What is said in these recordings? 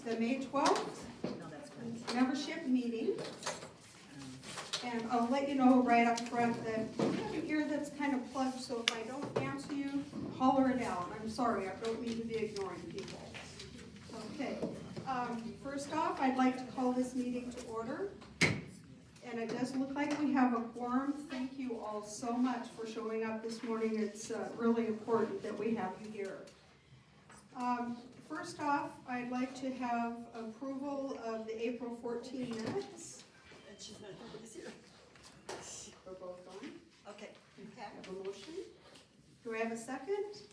the May 12th membership meeting. And I'll let you know right up front that I have an ear that's kind of plugged, so if I don't answer you, holler it out. I'm sorry, I don't mean to be ignoring people. Okay, first off, I'd like to call this meeting to order. And it does look like we have a quorum. Thank you all so much for showing up this morning. It's really important that we have you here. First off, I'd like to have approval of the April 14 minutes. We're both on. Okay. I have a motion. Do I have a second?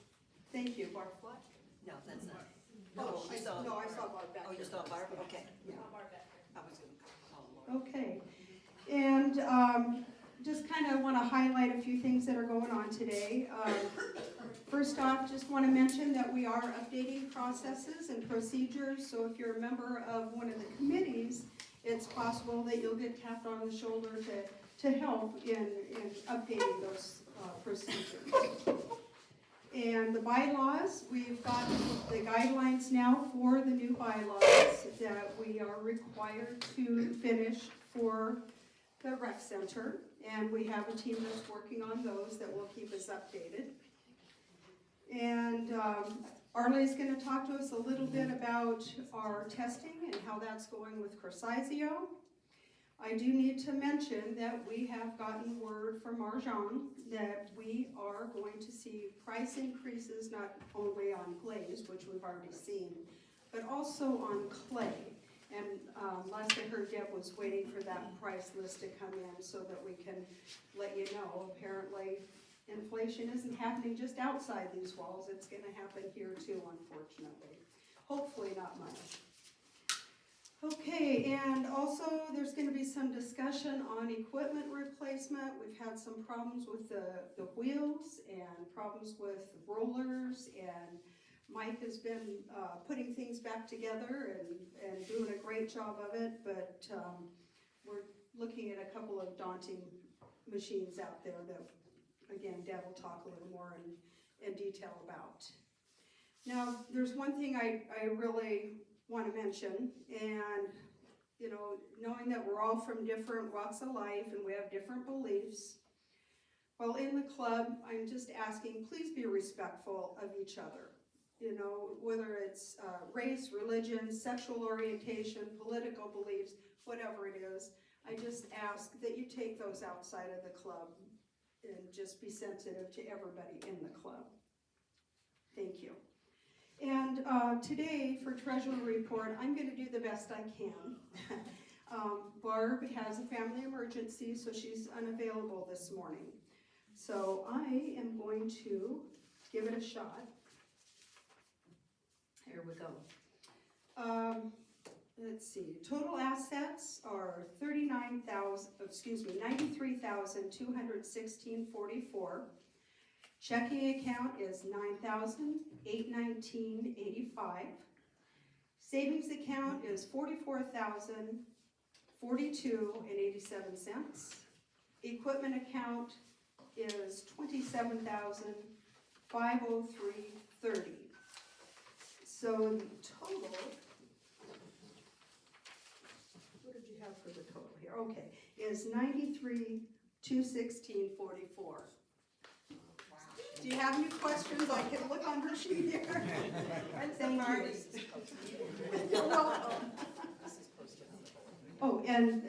Thank you, Barb. What? No, that's not. I saw Barb back Oh, you there. saw Barb? Okay. Yeah. I was going to call Laura. Okay, and just kind of want to highlight a few things that are going on today. First off, just want to mention that we are updating processes and procedures, so if you're a member of one of the committees, it's possible that you'll get tapped on the shoulder to help in updating those procedures. And the bylaws, we've got the guidelines now for the new bylaws that we are required to finish for the rec center. And we have a team that's working on those that will keep us updated. And Arlene's going to talk to us a little bit about our testing and how that's going with Corsizio. I do need to mention that we have gotten word from Arjan that we are going to see price increases not only on glaze, which we've already seen, but also on clay. And last I heard, Deb was waiting for that price list to come in so that we can let you know. Apparently, inflation isn't happening just outside these walls. It's going to happen here too, unfortunately. Hopefully not much. Okay, and also there's going to be some discussion on equipment replacement. We've had some problems with the wheels and problems with rollers, and Mike has been putting things back together and doing a great job of it, but we're looking at a couple of daunting machines out there that, again, Deb will talk a little more in detail about. Now, there's one thing I really want to mention, and you know, knowing that we're all from different walks of life and we have different beliefs, while in the club, I'm just asking, please be respectful of each other. You know, whether it's race, religion, sexual orientation, political beliefs, whatever it is, I just ask that you take those outside of the club and just be sensitive to everybody in the club. Thank you. And today, for treasurer report, I'm going to do the best I can. Barb has a family emergency, so she's unavailable this morning. So I am going to give it a shot. Here we go. Let's see. Total assets are $93,216.44. Checking account is $9,819.85. Savings account is $44,042.87. Equipment account is $27,503.30. So the total, what did you have for the total here? Okay, is $93,216.44. Do you have any questions? I can look on her sheet here. Thank you. You're welcome. Oh, and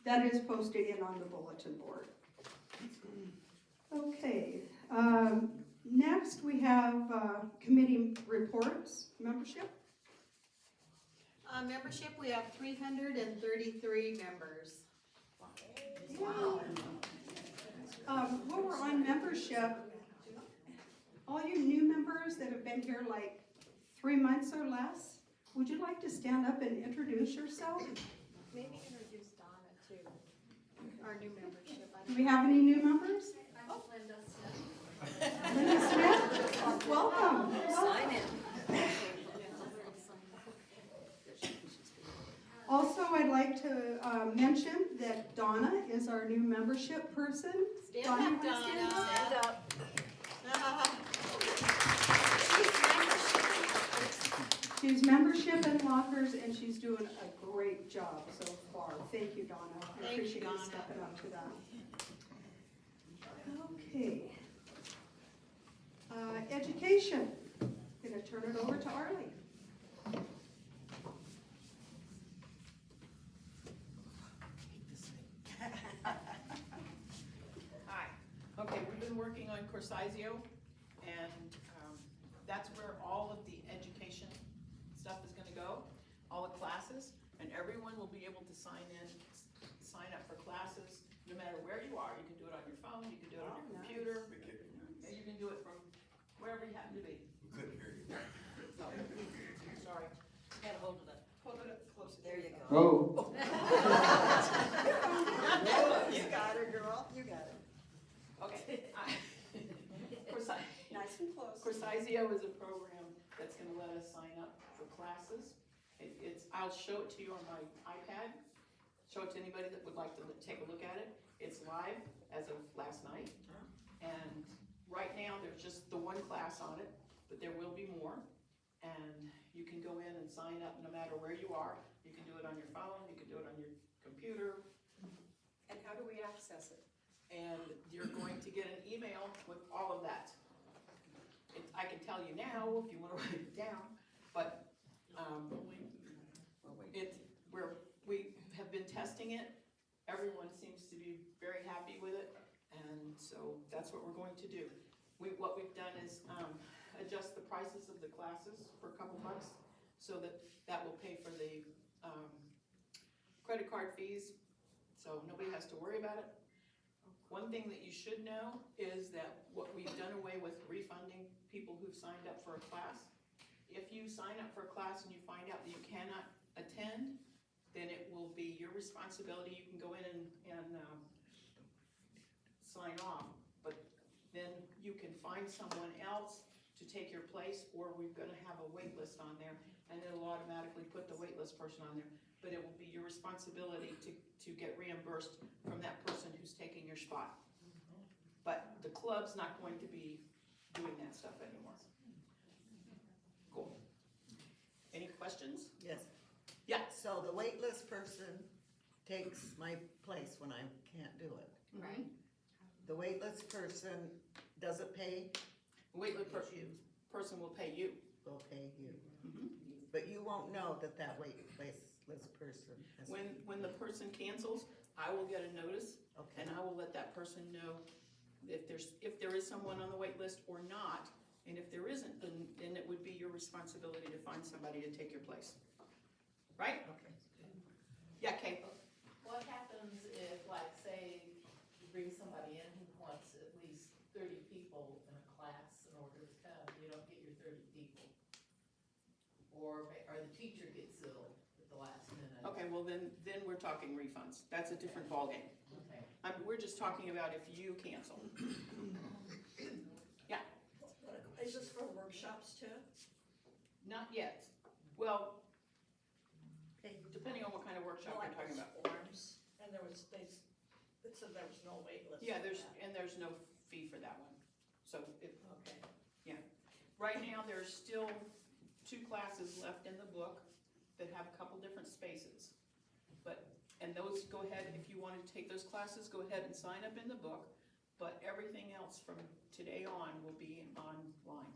that is posted in on the bulletin board. Okay. Next, we have committee reports. Membership? Membership, we have 333 members. Wow. While we're on membership, all you new members that have been here like 3 months or less, would you like to stand up and introduce yourself? Maybe introduce Donna too, our new membership. Do we have any new members? I'm Linda Smith. Linda Smith? Welcome. Sign in. Also, I'd like to mention that Donna is our new membership person. Stand Donna, up, you wanna stand Donna. up? Stand up. She She's membership and lockers, and she's doing a great job so far. Thank you, Donna. I Thank you, appreciate you Donna. stepping up to that. Okay. Education. Gonna turn it over to Arlie. Hi. Okay, we've been working on Corsizio, and that's where all of the education stuff is gonna go, all the classes, and everyone will be able to sign up for classes, no matter where you are. You can do it on your phone, you can do it on your computer, and you can do it from wherever you happen to be. We couldn't hear you. Oh, sorry. Get a hold of that. Hold it up closer. There you go. Oh, You got her, girl. You got it. Okay. Nice and close. Corsizio is a program that's gonna let us sign up for classes. I'll show it to you on my iPad, show it to anybody that would like to take a look at it. It's live as of last night. And right now, there's just the one class on it, but there will be more. And you can go in and sign up no matter where you are. You can do it on your phone, you can do it on your computer, And how do we access it? and you're going to get an email with all of that. I can tell you now if you wanna write it down, but, we have been testing it. Everyone seems to be very happy with it, and so that's what we're going to do. What we've done is, adjust the prices of the classes for a couple bucks, so that will pay for the, credit card fees, so nobody has to worry about it. One thing that you should know is that what we've done away with refunding people who've signed up for a class. If you sign up for a class and you find out that you cannot attend, then it will be your responsibility. You can go in and sign off, but then you can find someone else to take your place, or we're gonna have a wait list on there, and it'll automatically put the wait list person on there. But it will be your responsibility to get reimbursed from that person who's taking your spot. But the club's not going to be doing that stuff anymore. Cool. Any questions? Yes. Yeah. So the waitlist person takes my place when I can't do it. Right. The waitlist person doesn't pay, Waitlist person will pay you. will pay you. Mhm. But you won't know that waitlist person has. When the person cancels, I will get a notice, Okay, and I will let that person know if there is someone on the wait list or not. And if there isn't, then it would be your responsibility to find somebody to take your place. Right? okay. Yeah, Kay? What happens if, like, say, you bring somebody in who wants at least 30 people in a class in order to come, you don't get your 30 people? Or the teacher gets ill at the last minute? Okay, well then we're talking refunds. That's a different ballgame. Okay. We're just talking about if you cancel. Yeah, Is this for workshops too? not yet. Well, Okay. depending on what kind of workshop you're talking about. Forms, and it said there was no wait list. Yeah, there's no fee for that one. So Okay. right now, there's still 2 classes left in the book that have a couple different spaces. And those, go ahead, if you wanted to take those classes, go ahead and sign up in the book, but everything else from today on will be online.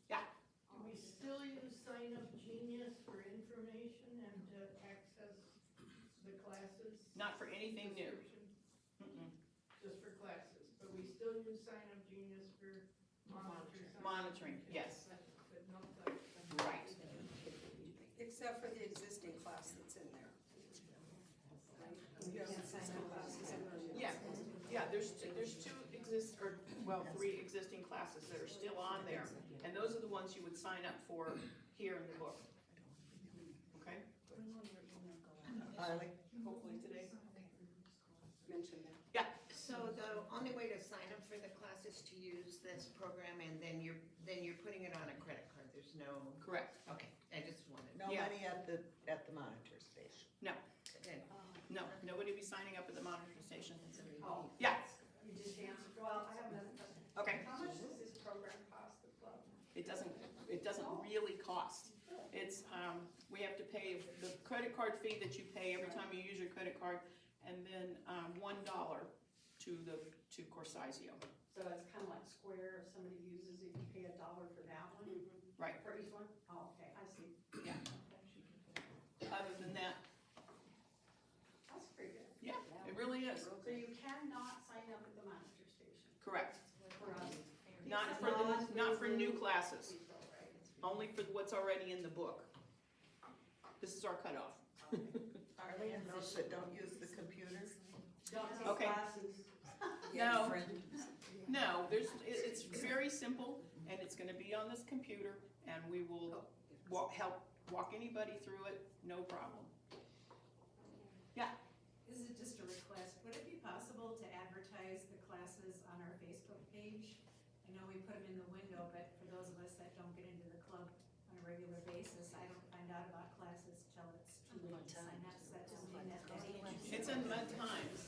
Yeah, Do we still use Sign Up Genius for information and to access the classes? not for anything new. Description? Mm-mm. Just for classes, but we still use Sign Up Genius for monitoring? Monitoring, yes. But no class. Right. Except for the existing class that's in there. You haven't signed up classes in there. Yeah, there's 3 existing classes that are still on there, and those are the ones you would sign up for here in the book. Okay? Harley? Hopefully today. Mention that. Yeah, So the only way to sign up for the class is to use this program, and then you're putting it on a credit card, there's no, correct. okay, I just wanted. No Yeah. money at the monitor station. Okay. No, nobody will be signing up at the monitoring station. Oh. Yeah, You just answered, well, I have another question. okay. How much does this program cost the club? It doesn't really cost. It's, we have to pay the credit card fee that you pay every time you use your credit card, and then, $1 to Corsizio. So it's kind of like Square, if somebody uses it, you pay $1 for that one? Right. For each one? Oh, okay, I see. Yeah. Other than that, That's pretty good. yeah, it really is. So you cannot sign up at the Monster Station Correct. for us? Not for new classes, only for what's already in the book. This is our cutoff. Arlene, those that don't use the computers? Don't take Okay. classes. No, no, it's very simple, and it's gonna be on this computer, and we will help walk anybody through it, no problem. This is just a request, would it be possible to advertise the classes on our Facebook page? I know we put them in the window, but for those of us that don't get into the club on a regular basis, I don't find out about classes till it's too late to sign up, so that's something that It's in Mud Times,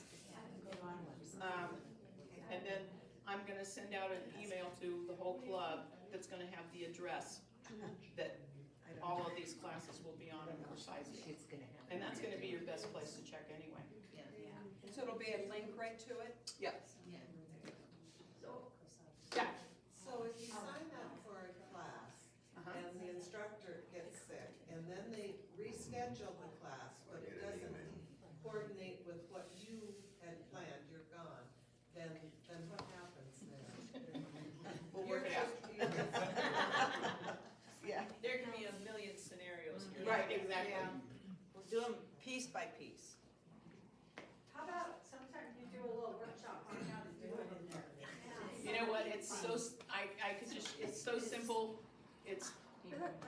and then I'm gonna send out an email to the whole club that's gonna have the address that all of these classes will be on in Corsizio. And that's gonna be your best place to check anyway. So it'll be a link right to it? Yep. So, Yeah. So if you sign up for a class and the instructor gets sick and then they reschedule the class, but it doesn't coordinate with what you had planned, you're gone, then what happens then? We'll work it out. Yeah. There can be a million scenarios here. Right, exactly. We'll do them piece by piece. how about sometimes you do a little workshop on how to do it in there? You know what, it's so, I could just, it's so simple, it's,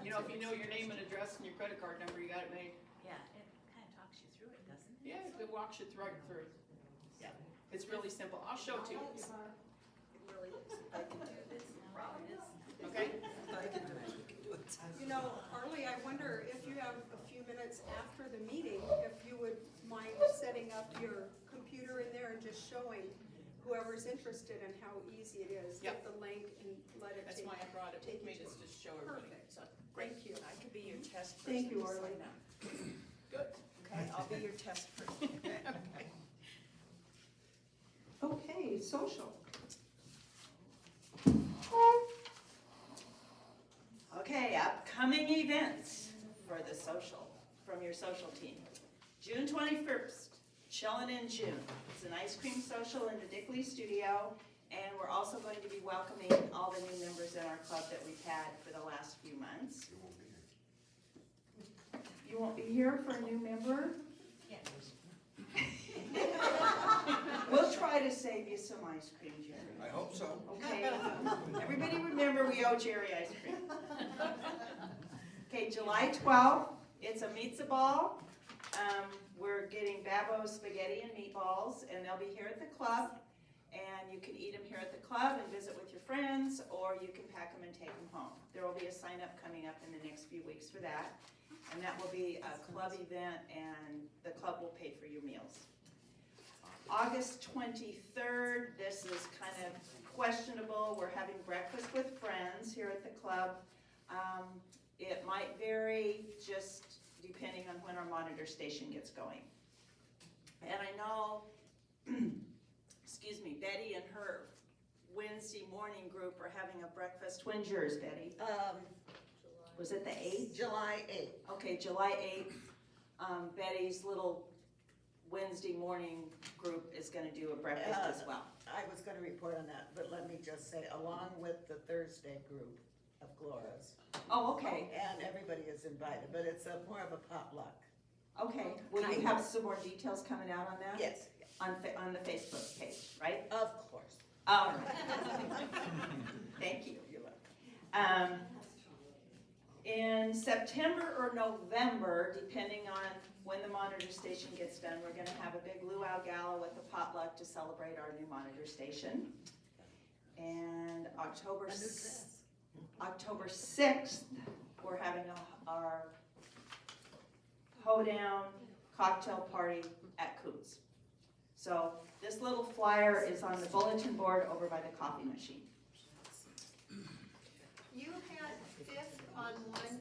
you know, if you know your name and address and your credit card number, you got it made. Yeah, it kind of talks you through it, doesn't it? Yeah, it walks you right through. Yeah, it's really simple, I'll show it to you, It really is. If I can do this now, it is. okay? You know, Arlie, I wonder if you have a few minutes after the meeting, if you would mind setting up your computer in there and just showing whoever's interested in how easy it is. Get the link and let it That's take. why I brought it with me, take you just to show everybody. Perfect. So, great. Thank you. I could be your test person. Thank you, to Arlie. sign up. Good. Okay, I'll be your test person. Okay, social. Okay, upcoming events for the social, from your social team. June 21st, Chillin' in June. It's an ice cream social in the Dickley studio, and we're also going to be welcoming all the new members in our club that we've had for the last few months. You won't be here for a new member? We'll try to save you some ice cream, Jerry. I hope so. Okay, everybody remember we owe Jerry ice cream. Okay, July 12th, it's a Meets a Ball. We're getting Babbo's spaghetti and meatballs, and they'll be here at the club. And you can eat them here at the club and visit with your friends, or you can pack them and take them home. There will be a sign up coming up in the next few weeks for that. And that will be a club event, and the club will pay for your meals. August 23rd, this is kind of questionable. We're having breakfast with friends here at the club. It might vary just depending on when our monitor station gets going. And I know, excuse me, Betty and her Wednesday morning group are having a breakfast. When's yours, Betty? Was it the 8th? July 8th. Okay, July 8th, Betty's little Wednesday morning group is gonna do a breakfast as well. I was gonna report on that, but let me just say, along with the Thursday group of Glora's. Oh, okay, And everybody is invited, but it's more of a potluck. okay. Will you have some more details coming out on that? Yes, On the Facebook page, right? of course. All right. Thank you. You're welcome. In September or November, depending on when the monitor station gets done, we're gonna have a big luau gala with a potluck to celebrate our new monitor station. And October 6th, we're having our hoedown cocktail party at Coots. So this little flyer is on the bulletin board over by the coffee machine. You had fifth on one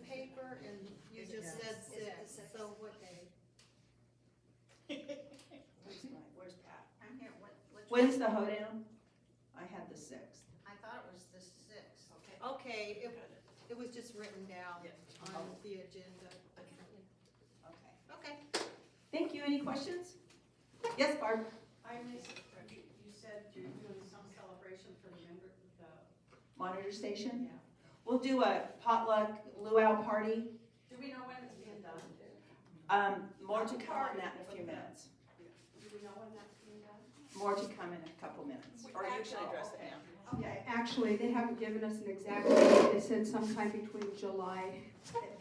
said six, so what day? Where's Pat? I'm here, what? When's the hoedown? I had the 6th. I thought it was the sixth. Okay, it was just written down on the agenda. Okay. Okay. Thank you. Any questions? Yes, Barb? I missed, you said you're doing some celebration for the member, Monitor station? yeah. We'll do a potluck luau party. Do we know when it's being done? More to come on that in a few minutes. Do we know when that's being done? More to come in a couple minutes. Or you should address it now. Yeah, actually, they haven't given us an exact date. They said sometime between July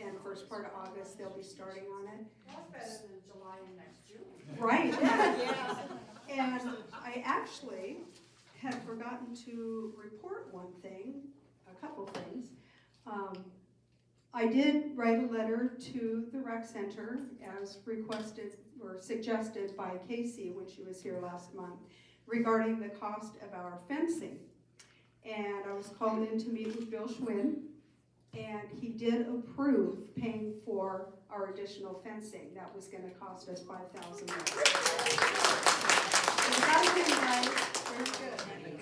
and first part of August, they'll be starting on it. That's better than July and next June. Right. And I actually had forgotten to report one thing, a couple things. I did write a letter to the rec center as requested or suggested by Casey when she was here last month regarding the cost of our fencing. And I was called in to meet with Bill Schwinn, and he did approve paying for our additional fencing. That was gonna cost us $5,000.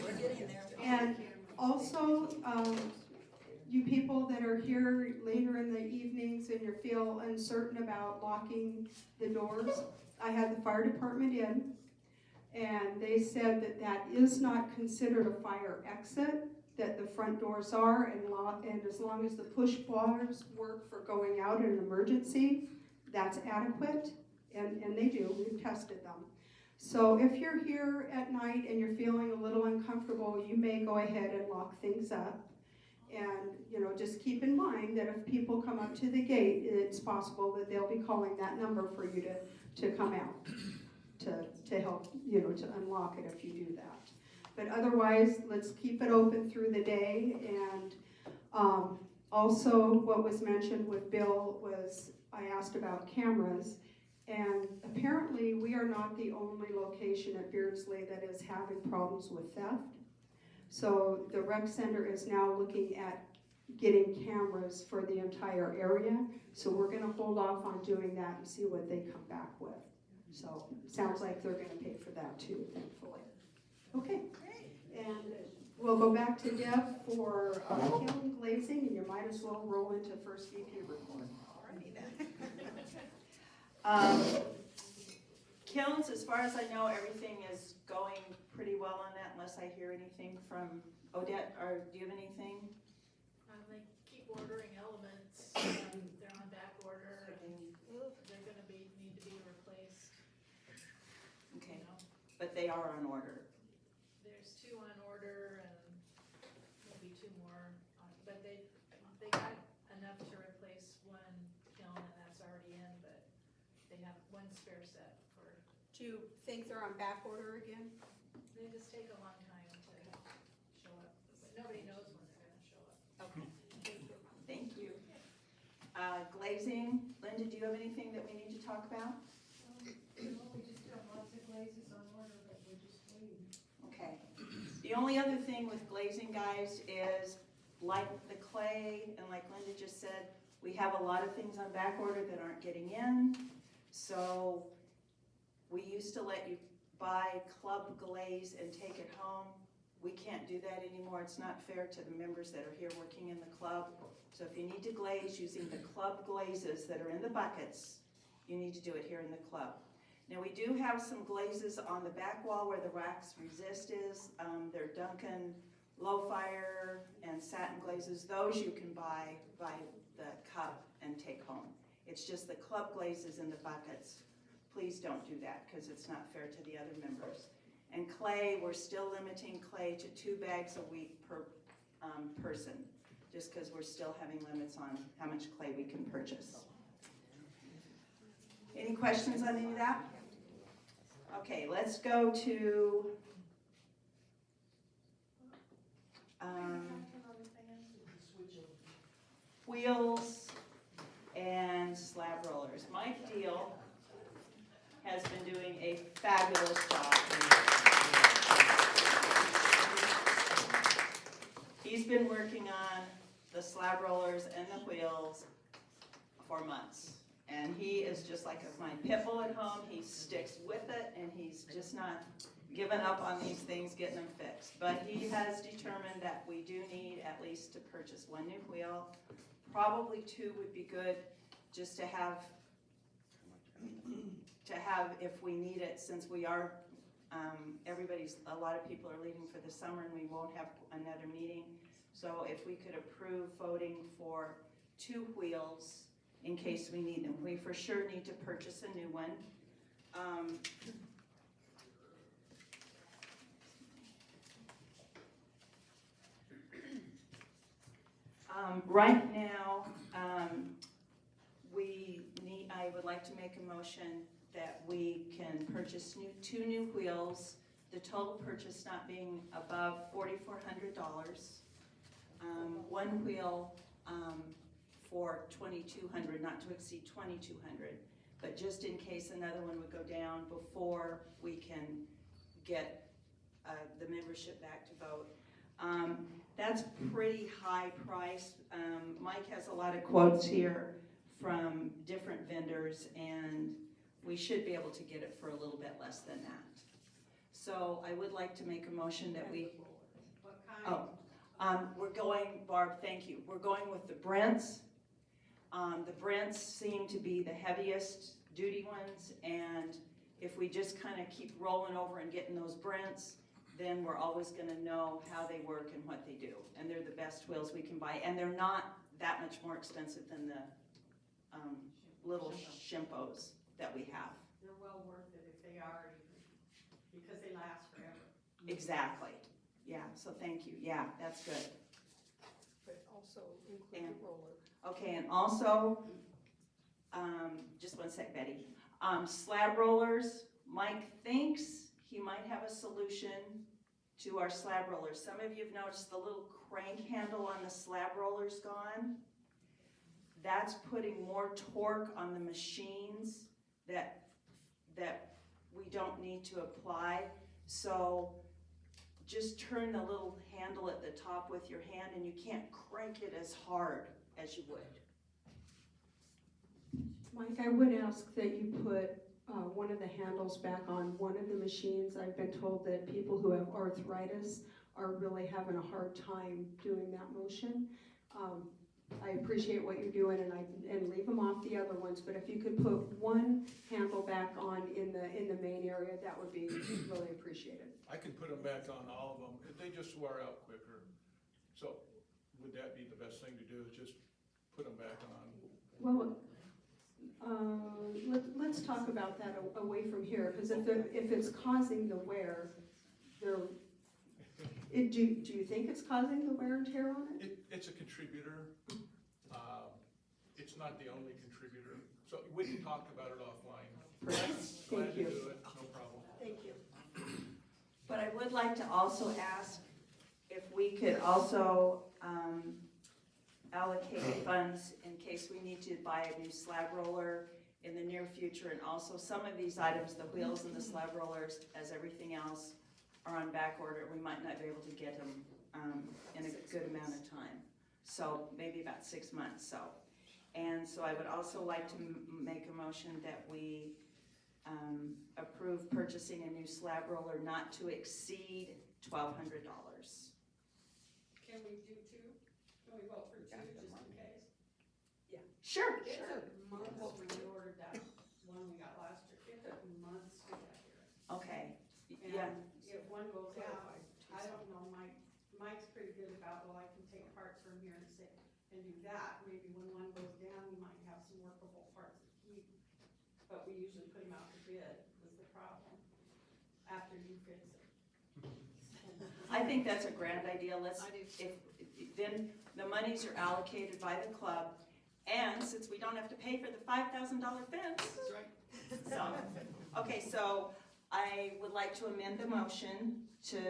We're getting there. And also, you people that are here later in the evenings and you feel uncertain about locking the doors, I had the fire department in, and they said that that is not considered a fire exit, that the front doors are, and as long as the push bars work for going out in an emergency, that's adequate, and they do, we've tested them. So if you're here at night and you're feeling a little uncomfortable, you may go ahead and lock things up. And, just keep in mind that if people come up to the gate, it's possible that they'll be calling that number for you to come out, to help, to unlock it if you do that. But otherwise, let's keep it open through the day. And also what was mentioned with Bill was, I asked about cameras. And apparently we are not the only location at Beardsley that is having problems with theft. So the rec center is now looking at getting cameras for the entire area. So we're gonna hold off on doing that and see what they come back with. So it sounds like they're gonna pay for that too, thankfully. Okay, and we'll go back to Deb for kiln glazing, and you might as well roll into first VP report. Kilns, as far as I know, everything is going pretty well on that, unless I hear anything from Odette, or do you have anything? They keep ordering elements, they're on back order, and they're gonna need to be replaced. Okay, You know, but they are on order. there's 2 on order and maybe 2 more, but they got enough to replace 1 kiln, and that's already in, but they have 1 spare set for, Do you think they're on back order again? they just take a long time to show up, but nobody knows when they're gonna show up. Okay, thank you. Thank you. Glazing, Linda, do you have anything that we need to talk about? No, we just got lots of glazes on order, but we're just waiting. Okay. The only other thing with glazing, guys, is like the clay, and like Linda just said, we have a lot of things on back order that aren't getting in. So we used to let you buy club glaze and take it home. We can't do that anymore. It's not fair to the members that are here working in the club. So if you need to glaze using the club glazes that are in the buckets, you need to do it here in the club. Now we do have some glazes on the back wall where the wax resist is. They're Duncan low fire and satin glazes. Those you can buy by the cup and take home. It's just the club glazes in the buckets. Please don't do that because it's not fair to the other members. And clay, we're still limiting clay to 2 bags a week per person, just because we're still having limits on how much clay we can purchase. Any questions on any of that? Okay, let's go to wheels and slab rollers. Mike Deal has been doing a fabulous job. He's been working on the slab rollers and the wheels for months. And he is just like my pit bull at home, he sticks with it, and he's just not given up on these things, getting them fixed. But he has determined that we do need at least to purchase one new wheel. Probably two would be good, just to have if we need it, since we are, a lot of people are leaving for the summer and we won't have another meeting. So if we could approve voting for 2 wheels in case we need them. We for sure need to purchase a new one. Right now, I would like to make a motion that we can purchase 2 new wheels, the total purchase not being above $4,400. One wheel for $2,200, not to exceed $2,200. But just in case another one would go down before we can get the membership back to vote. That's pretty high price. Mike has a lot of quotes here from different vendors, and we should be able to get it for a little bit less than that. So I would like to make a motion that we, What kind? we're going, Barb, thank you. We're going with the Brents. The Brents seem to be the heaviest duty ones, and if we just kind of keep rolling over and getting those Brents, then we're always gonna know how they work and what they do. And they're the best wheels we can buy, and they're not that much more expensive than the little Shimpos that we have. They're well worth it if they are, because they last forever. Exactly, yeah, so thank you, yeah, that's good. But also include And- the roller. Okay, and also, just one sec, Betty. Slab rollers, Mike thinks he might have a solution to our slab rollers. Some of you have noticed the little crank handle on the slab roller's gone. That's putting more torque on the machines that we don't need to apply. So just turn the little handle at the top with your hand, and you can't crank it as hard as you would. Mike, I would ask that you put one of the handles back on one of the machines. I've been told that people who have arthritis are really having a hard time doing that motion. I appreciate what you're doing, and leave them off the other ones, but if you could put one handle back on in the main area, that would be really appreciated. I can put them back on all of them, they just wear out quicker. So would that be the best thing to do, is just put them back on? Well, let's talk about that away from here, because if it's causing the wear, do you think it's causing the wear and tear on it? It's a contributor. It's not the only contributor. So we can talk about it offline. Glad to do it, no problem. Thank you. But I would like to also ask if we could also allocate funds in case we need to buy a new slab roller in the near future. And also some of these items, the wheels and the slab rollers, as everything else, are on back order. We might not be able to get them in a good amount of time. So maybe about 6 months, so. And so I would also like to make a motion that we approve purchasing a new slab roller not to exceed $1,200. Can we do 2? Can we vote for 2 just in case? Sure. It took months when we ordered that one we got last year. It took months to get here. Okay, yeah. And if one goes out, I don't know, Mike's pretty good about, well, I can take parts from here and do that. Maybe when one goes down, you might have some workable parts to keep. But we usually put them out to bid, is the problem, after you fix it. I think that's a grand idea. Then the monies are allocated by the club, and since we don't have to pay for the $5,000 fence. That's right. So, okay, so I would like to amend the motion to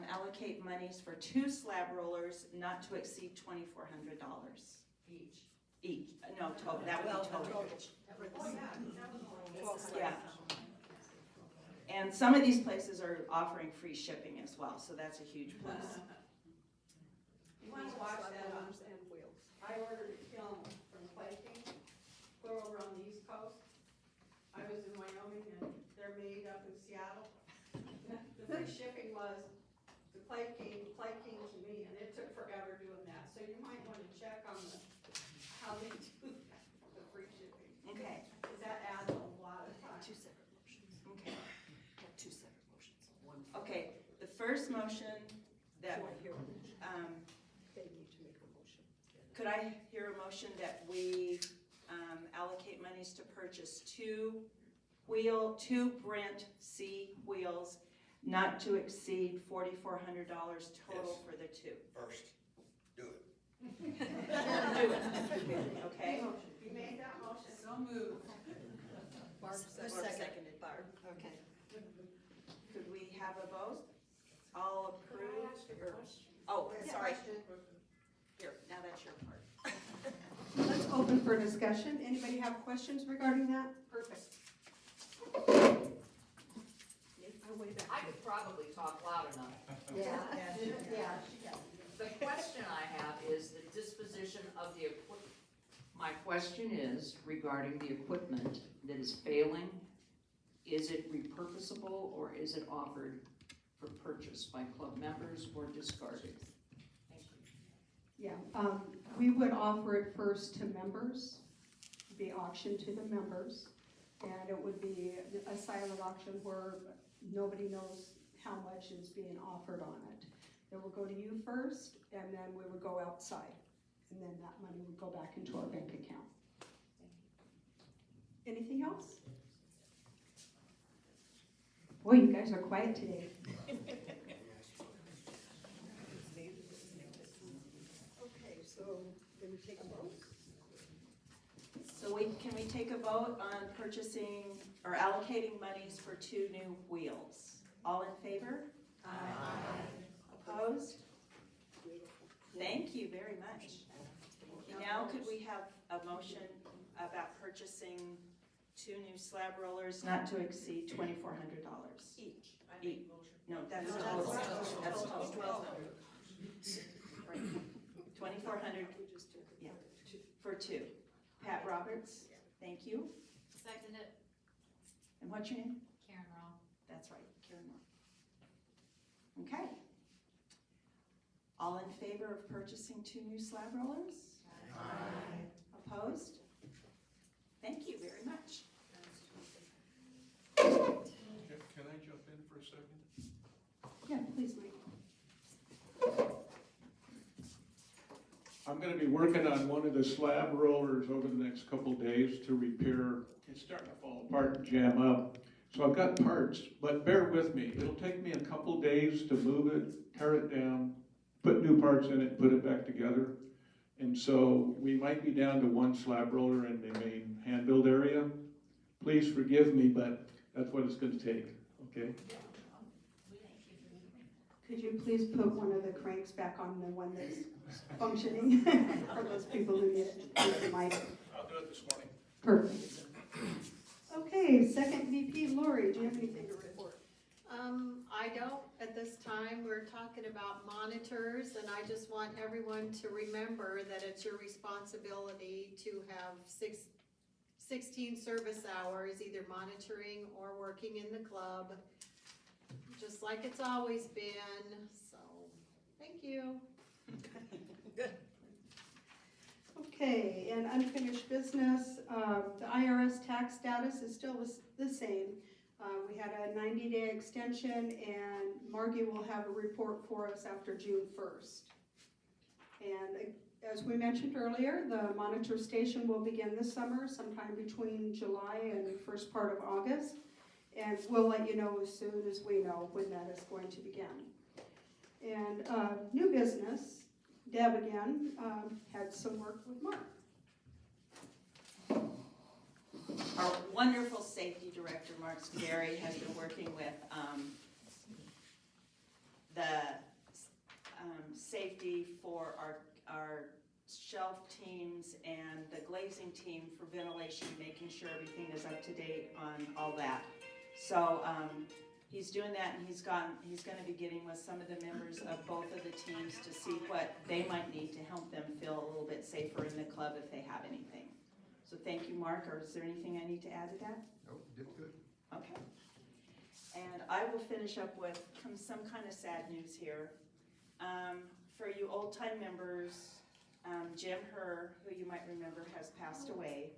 allocate monies for 2 slab rollers not to exceed $2,400 each. No, total, that would be total. Yeah. And some of these places are offering free shipping as well, so that's a huge plus. You wanna watch that Slab rollers and wheels. I ordered a kiln from Clay King, shipping was, the clay came to me, and it took forever doing that, so you might wanna check on how they do that, the free shipping, Okay, cause that adds a lot of time. okay. Okay, the first motion that, could I hear a motion that we allocate monies to purchase two Brent C wheels, not to exceed $4,400 total for the two? First, do it. Do it, okay? You made that motion? So moved. Barb seconded. Barb, okay. Could we have a vote? All Could I approved? ask a question? Oh, sorry. Here, now that's your part. Let's open for discussion. Anybody have questions regarding that? Perfect. I could probably talk loud enough. Yeah. The question I have is the disposition of the equipment. My question is regarding the equipment that is failing. Is it repurposable or is it offered for purchase by club members or discarded? Thank you. Yeah, we would offer it first to members, be auctioned to the members, and it would be a silent auction where nobody knows how much is being offered on it. It will go to you first, and then we would go outside, and then that money would go back into our bank account. Anything else? Boy, you guys are quiet today. Okay, so can we take a vote? So can we take a vote on purchasing or allocating monies for two new wheels? All in favor? Aye. Opposed? Thank you very much. Now could we have a motion about purchasing two new slab rollers not to exceed $2,400? Each. Each. No, that's total. That's total. 2,400, yeah, for two. Pat Roberts, thank you. Second it, And what's your name? Karen Rawl. That's right, Karen Moore. Okay. All in favor of purchasing two new slab rollers? Aye. Opposed? Thank you very much. Can I jump in for a second? Yeah, please, Mike. I'm gonna be working on one of the slab rollers over the next couple days to repair. It's starting to fall apart and jam up. So I've got parts, but bear with me. It'll take me a couple days to move it, tear it down, put new parts in it, put it back together. And so we might be down to one slab roller in the main hand build area. Please forgive me, but that's what it's gonna take, okay? Could you please put one of the cranks back on the one that's functioning for those people who need it? Mike. I'll do it this morning. Perfect. Okay, second VP, Lori, do you have anything to report? I don't at this time. We're talking about monitors, and I just want everyone to remember that it's your responsibility to have 16 service hours, either monitoring or working in the club, just like it's always been, so, thank you. Good. Okay, and unfinished business, the IRS tax status is still the same. We had a 90-day extension, and Margie will have a report for us after June 1st. And as we mentioned earlier, the monitor station will begin this summer, sometime between July and the first part of August. And we'll let you know as soon as we know when that is going to begin. And new business, Deb again had some work with Mark. Our wonderful safety director, Mark Scuderi, has been working with the safety for our shelf teams and the glazing team for ventilation, making sure everything is up to date on all that. So he's doing that, and he's gonna be getting with some of the members of both of the teams to see what they might need to help them feel a little bit safer in the club if they have anything. So thank you, Mark, or is there anything I need to add to that? Nope, did good. Okay. And I will finish up with some kind of sad news here. For you old-time members, Jim Herr, who you might remember, has passed away.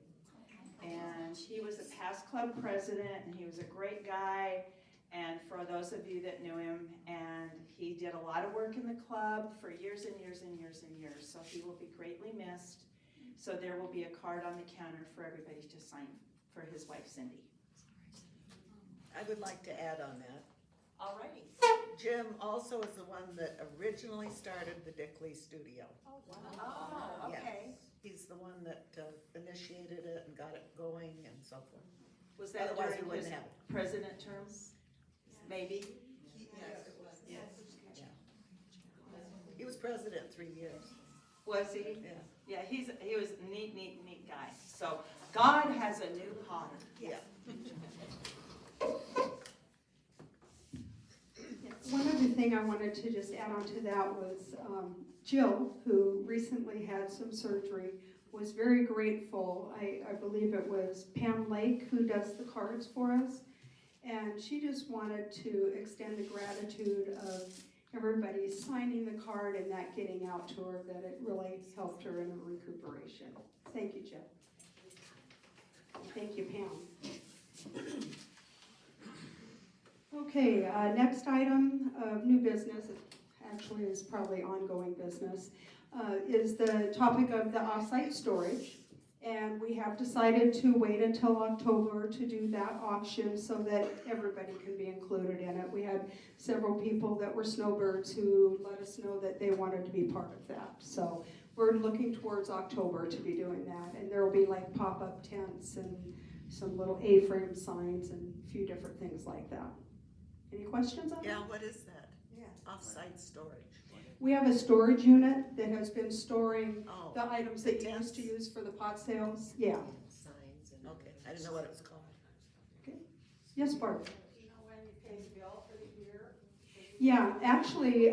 And he was a past club president, and he was a great guy. And for those of you that knew him, and he did a lot of work in the club for years and years and years and years. So he will be greatly missed. So there will be a card on the counter for everybody to sign for his wife, Cindy. I would like to add on that. Alrighty. Jim also is the one that originally started the Dickley Studio. Oh, okay. Yes. He's the one that initiated it and got it going and so forth. Was that Otherwise, we during his wouldn't have it. president term? Maybe? Yes, it was. Yeah. He was president 3 years. Was he? Yeah. Yeah, he was a neat guy. So God has a new potter. Yeah. One other thing I wanted to just add on to that was Jill, who recently had some surgery, was very grateful. I believe it was Pam Lake who does the cards for us. And she just wanted to extend the gratitude of everybody signing the card and that getting out to her, that it really helped her in her recuperation. Thank you, Jill. Thank you, Pam. Okay, next item of new business, actually is probably ongoing business, is the topic of the off-site storage. And we have decided to wait until October to do that auction so that everybody can be included in it. We had several people that were snowbirds who let us know that they wanted to be part of that. So we're looking towards October to be doing that. And there will be like pop-up tents and some little A-frame signs and a few different things like that. Any questions on that? Yeah, what is that? Yeah. Off-site storage. We have a storage unit that has been storing Oh, the items that you tents? used to use for the pot sales. Yeah. signs and, okay, I didn't know what it was called. Yes, Barb? Do you know when you pay the bill for the year? Yeah, actually,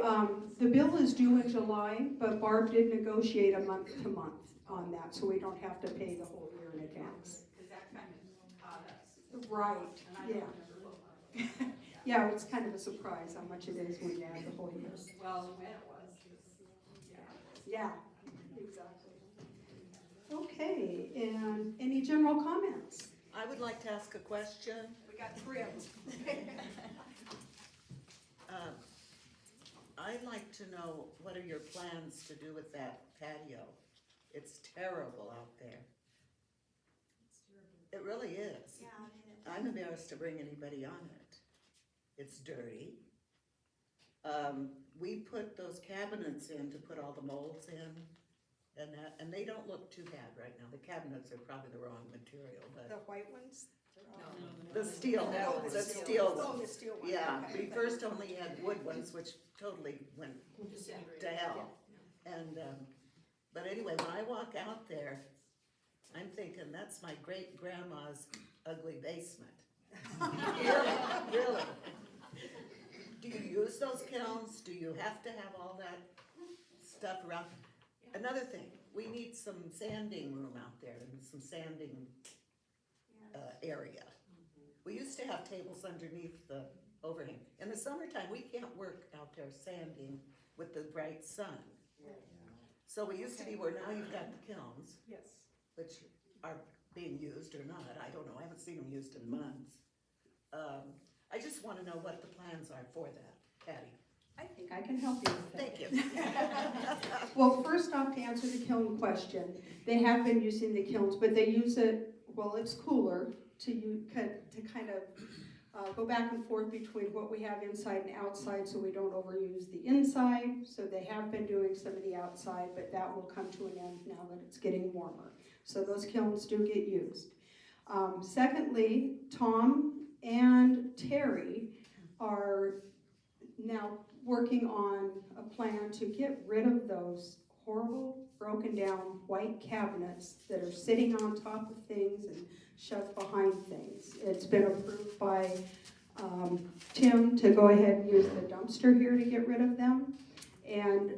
the bill is due in July, but Barb did negotiate a month to month on that, so we don't have to pay the whole year in advance. Because that kind of caught us. Right, And I yeah. don't remember what. Yeah, it's kind of a surprise how much it is when you add the whole year. Well, when it was. Yeah, exactly. Okay, and any general comments? I would like to ask a question. We got 3 of them. I'd like to know, what are your plans to do with that patio? It's terrible out there. It really is. Yeah, I'm embarrassed to bring anybody on it. It's dirty. We put those cabinets in to put all the molds in and they don't look too bad right now. The cabinets are probably the wrong material, The but white ones? the steel, Oh, the steel Oh, ones. the steel ones. Yeah, okay. we first only had wood ones, which totally went to hell. And, but anyway, when I walk out there, I'm thinking, that's my great grandma's ugly basement. Really? Do you use those kilns? Do you have to have all that stuff around? Another thing, we need some sanding room out there and some sanding area. We used to have tables underneath the overhang. In the summertime, we can't work out there sanding with the bright sun. So we used to be where now you've got the kilns, Yes. which are being used or not, I don't know, I haven't seen them used in months. I just wanna know what the plans are for that, Patty. I think I can help you with that. Thank you. Well, first off, to answer the kiln question, they have been using the kilns, but they use it, well, it's cooler to kind of go back and forth between what we have inside and outside so we don't overuse the inside. So they have been doing some of the outside, but that will come to an end now that it's getting warmer. So those kilns do get used. Secondly, Tom and Terry are now working on a plan to get rid of those horrible, broken down white cabinets that are sitting on top of things and shoved behind things. It's been approved by Tim to go ahead and use the dumpster here to get rid of them. And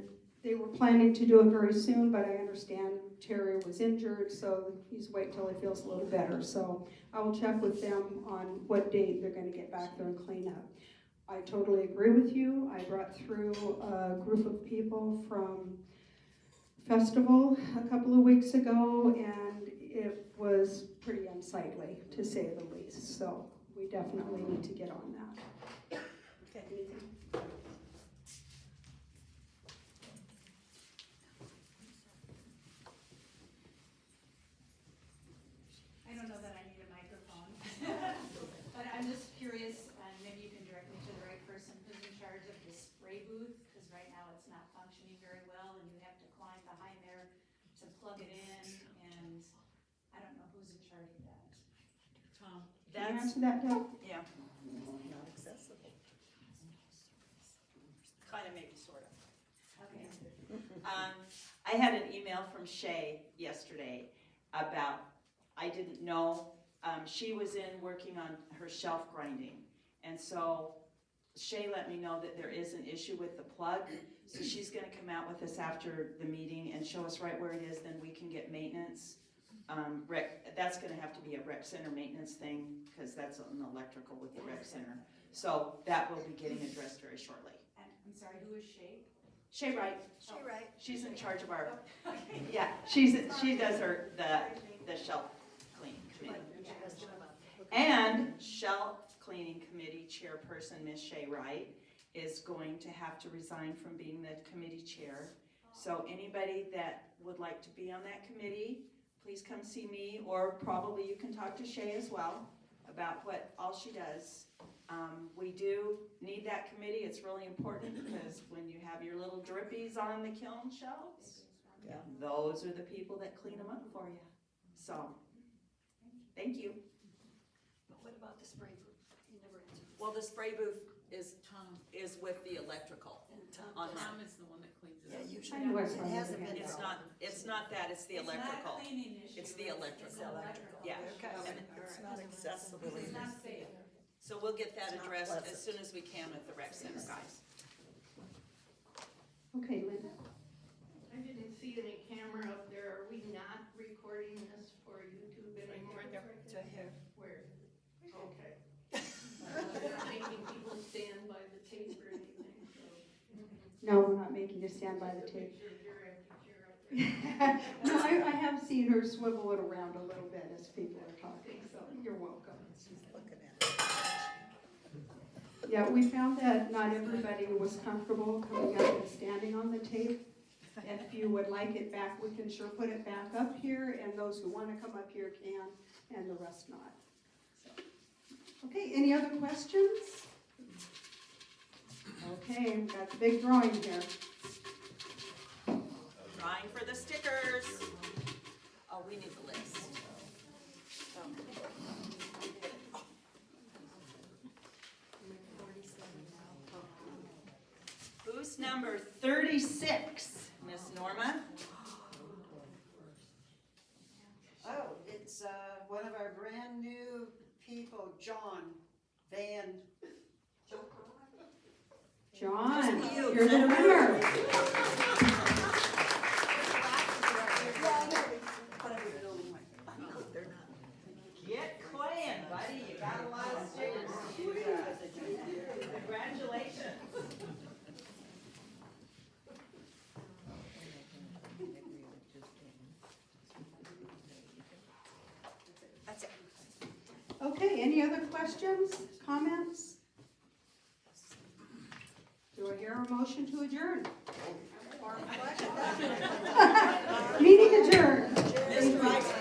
they were planning to do it very soon, but I understand Terry was injured, so he's waiting till he feels a little better. So I will check with them on what date they're gonna get back there and clean up. I totally agree with you. I brought through a group of people from festival a couple of weeks ago, and it was pretty unsightly, to say the least. So we definitely need to get on that. Okay, anything? I don't know that I need a microphone, but I'm just curious, and maybe you can direct me to the right person, who's in charge of the spray booth? Because right now it's not functioning very well, and you have to climb behind there to plug it in, and I don't know who's in charge of that. Tom. Can you answer that, Deb? Yeah, Not accessible. kind of, maybe, sort of. Okay. I had an email from Shay yesterday about, I didn't know, she was in working on her shelf grinding. And so Shay let me know that there is an issue with the plug. So she's gonna come out with us after the meeting and show us right where it is, then we can get maintenance. That's gonna have to be a rec center maintenance thing, because that's an electrical with the rec center. So that will be getting addressed very shortly. And I'm sorry, who is Shay? Shay Wright, Right. she's in charge of our, yeah, she does the shelf cleaning committee. And shelf cleaning committee chairperson, Miss Shay Wright, is going to have to resign from being the committee chair. So anybody that would like to be on that committee, please come see me, or probably you can talk to Shay as well about what all she does. We do need that committee. It's really important because when you have your little drippies on the kiln shelves, Yeah. those are the people that clean them up for you. So, thank you. But what about the spray booth? You never answered. Well, the spray booth is with the electrical. On Tom her. is the one that cleans it Yeah, up. usually. I knew I saw It that hasn't again. been. It's not that, it's the electrical. It's not a cleaning issue. It's the electrical. It's an electrical Yeah. issue. Okay. It's not accessible. It's not safe. So we'll get that It's not addressed as pleasant. soon as we can with the rec center guys. Okay, Linda? I didn't see any camera up there. Are we not recording this for YouTube anymore? To here. Where? Okay. They're not making people stand by the tape or anything, so. No, we're not making you stand by the Just a tape. picture of your empty chair up there. No, I have seen her swivel it around a little bit as people are talking, so you're welcome. She's looking at it. Yeah, we found that not everybody was comfortable coming up and standing on the tape. If you would like it back, we can sure put it back up here, and those who want to come up here can, and the rest not. So, okay, any other questions? Okay, we've got the big drawing here. Drawing for the stickers. Oh, we need the list. Who's number 36, Miss Norma? Oh, it's, one of our brand new people, John Van. John, Just you. you're the winner. They're not. Get playing, buddy. You got a lot of stickers to use. Congratulations. That's it. Okay, any other questions, comments? Do I hear a motion to adjourn?